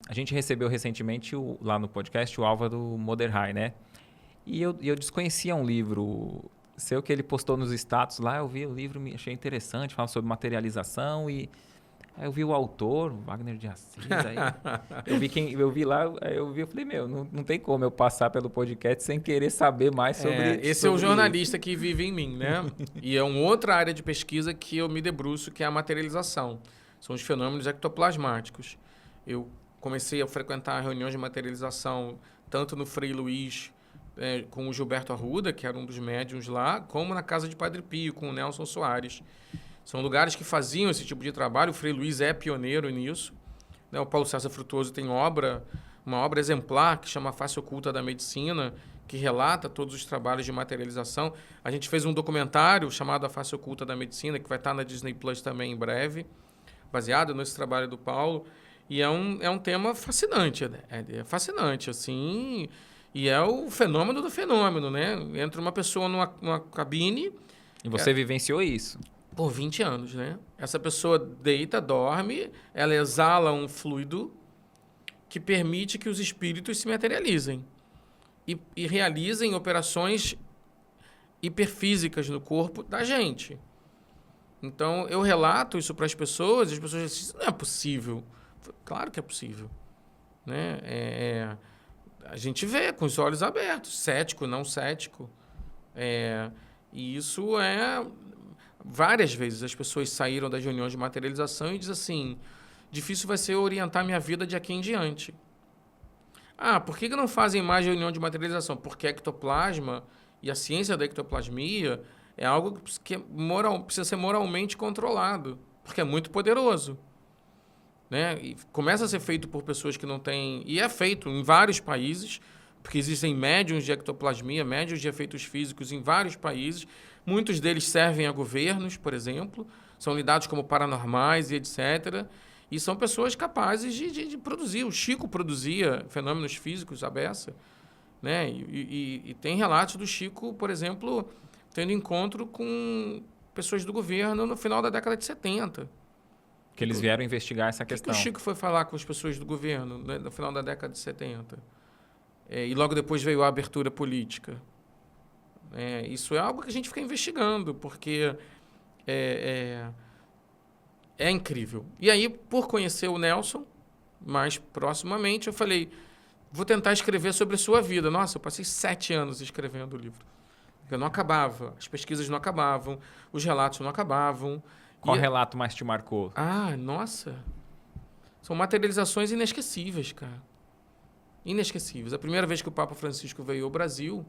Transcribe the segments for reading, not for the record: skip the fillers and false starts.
a gente recebeu recentemente lá no podcast o Álvaro Moderhai, né? E eu desconhecia um livro seu que ele postou nos status lá. Eu vi o livro, me achei interessante, fala sobre materialização e aí eu vi o autor, Wagner de Assis, aí eu vi lá, aí eu falei, não tem como eu passar pelo podcast sem querer saber mais sobre Esse sobre é o jornalista isso. que vive em mim, né? E é uma outra área de pesquisa que eu me debruço, que é a materialização. São os fenômenos ectoplasmáticos. Eu comecei a frequentar reuniões de materialização tanto no Frei Luiz, com o Gilberto Arruda, que era um dos médiuns lá, como na Casa de Padre Pio, com o Nelson Soares. São lugares que faziam esse tipo de trabalho. O Frei Luiz é pioneiro nisso. O Paulo César Frutuoso tem uma obra exemplar que chama Face Oculta da Medicina, que relata todos os trabalhos de materialização. A gente fez um documentário chamado A Face Oculta da Medicina, que vai estar na Disney Plus também em breve, baseado nesse trabalho do Paulo. E é um tema fascinante, né? É fascinante, assim, e é o fenômeno do fenômeno, né? Entra uma pessoa numa cabine... E você vivenciou isso? Por 20 anos, né? Essa pessoa deita, dorme, ela exala um fluido que permite que os espíritos se materializem e realizem operações hiperfísicas no corpo da gente. Então, eu relato isso para as pessoas dizem, isso não é possível. Claro que é possível. Né? A gente vê com os olhos abertos, cético, não cético. E isso várias vezes as pessoas saíram das reuniões de materialização e dizem assim, difícil vai ser orientar minha vida de aqui em diante. Por que não fazem mais reunião de materialização? Porque ectoplasma e a ciência da ectoplasmia é algo que precisa ser moralmente controlado, porque é muito poderoso. Né? E começa a ser feito por pessoas que não têm... E é feito em vários países, porque existem médiuns de ectoplasmia, médiuns de efeitos físicos em vários países. Muitos deles servem a governos, por exemplo, são lidados como paranormais e etc. E são pessoas capazes de produzir. O Chico produzia fenômenos físicos à beça. Né? E tem relatos do Chico, por exemplo, tendo encontro com pessoas do governo no final da década de 70. Que eles vieram investigar essa questão. O que o Chico foi falar com as pessoas do governo, né, no final da década de 70? E logo depois veio a abertura política. Isso é algo que a gente fica investigando, porque é incrível. E aí, por conhecer o Nelson mais proximamente, eu falei, vou tentar escrever sobre a sua vida. Nossa, eu passei 7 anos escrevendo o livro. Eu não acabava, as pesquisas não acabavam, os relatos não acabavam. Qual relato mais te marcou? Nossa. São materializações inesquecíveis, cara. Inesquecíveis. A primeira vez que o Papa Francisco veio ao Brasil,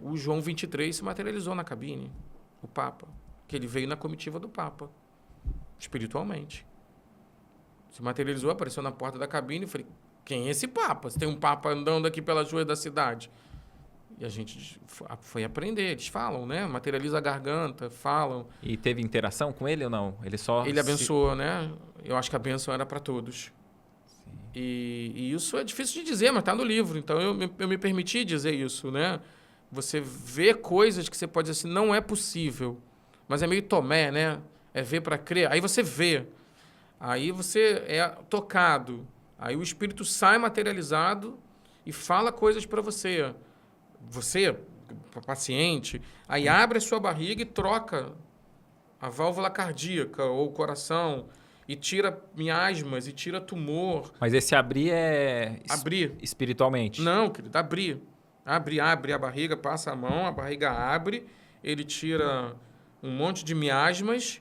o João 23 se materializou na cabine, o Papa. Que ele veio na comitiva do Papa, espiritualmente. Se materializou, apareceu na porta da cabine e falei, quem é esse Papa? Você tem um Papa andando aqui pelas ruas da cidade. E a gente foi aprender, eles falam, né? Materializa a garganta, falam. E teve interação com ele ou não? Ele abençoou, né? Eu acho que a bênção era para todos. Sim. E isso é difícil de dizer, mas está no livro. Então, eu me permiti dizer isso, né? Você vê coisas que você pode dizer assim, não é possível. Mas é meio Tomé, né? É ver para crer. Aí você vê. Aí você é tocado. Aí o espírito sai materializado e fala coisas para você. Você, paciente, aí abre a sua barriga e troca a válvula cardíaca ou o coração e tira miasmas e tira tumor. Mas esse abrir abrir espiritualmente? Não, querido, abrir. Abre a barriga, passa a mão, a barriga abre, ele tira um monte de miasmas,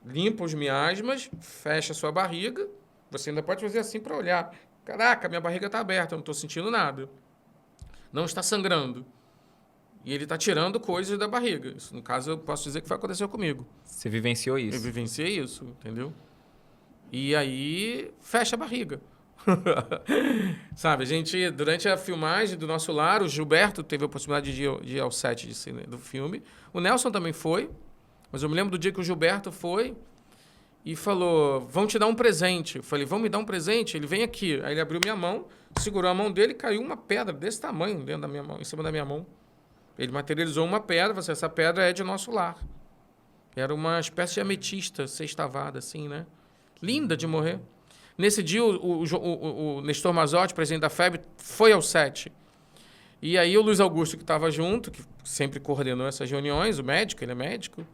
limpa os miasmas, fecha a sua barriga. Você ainda pode fazer assim para olhar. Caraca, minha barriga está aberta, eu não estou sentindo nada. Não está sangrando. E ele está tirando coisas da barriga. Isso, no caso, eu posso dizer que foi aconteceu comigo. Você vivenciou isso? Eu vivenciei isso, entendeu? E aí, fecha a barriga. Sabe, a gente, durante a filmagem do Nosso Lar, o Gilberto teve a possibilidade de ir ao set do filme. O Nelson também foi, mas eu me lembro do dia que o Gilberto foi e falou, vão te dar um presente. Eu falei, vão me dar um presente? Ele vem aqui. Aí ele abriu minha mão, segurou a mão dele e caiu uma pedra desse tamanho dentro da minha mão, em cima da minha mão. Ele materializou uma pedra, essa pedra é de Nosso Lar. Era uma espécie de ametista sextavada, assim, né? Linda de morrer. Nesse dia, o Nestor Mazotti, presidente da FEB, foi ao set. E aí o Luiz Augusto, que estava junto, que sempre coordenou essas reuniões, o médico, ele é médico,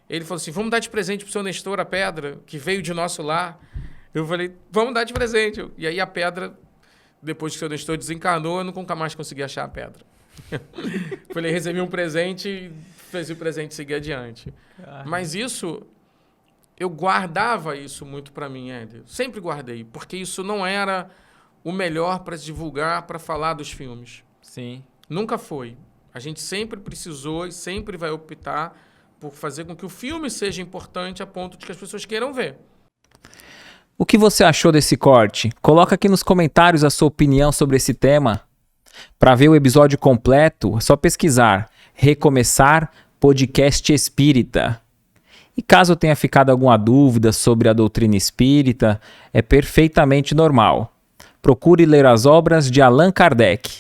ele falou assim, vamos dar de presente pro seu Nestor a pedra, que veio de nosso lar. Eu falei, vamos dar de presente. E aí a pedra, depois que o seu Nestor desencarnou, eu nunca mais consegui achar a pedra. Falei, recebi um presente e fez o presente seguir adiante. Mas isso, eu guardava isso muito para mim, Éder. Sempre guardei, porque isso não era o melhor para divulgar, para falar dos filmes. Sim. Nunca foi. A gente sempre precisou e sempre vai optar por fazer com que o filme seja importante a ponto de que as pessoas queiram ver. O que você achou desse corte? Coloca aqui nos comentários a sua opinião sobre esse tema. Para ver o episódio completo, é só pesquisar Recomeçar Podcast Espírita. E caso tenha ficado alguma dúvida sobre a doutrina espírita, é perfeitamente normal. Procure ler as obras de Allan Kardec.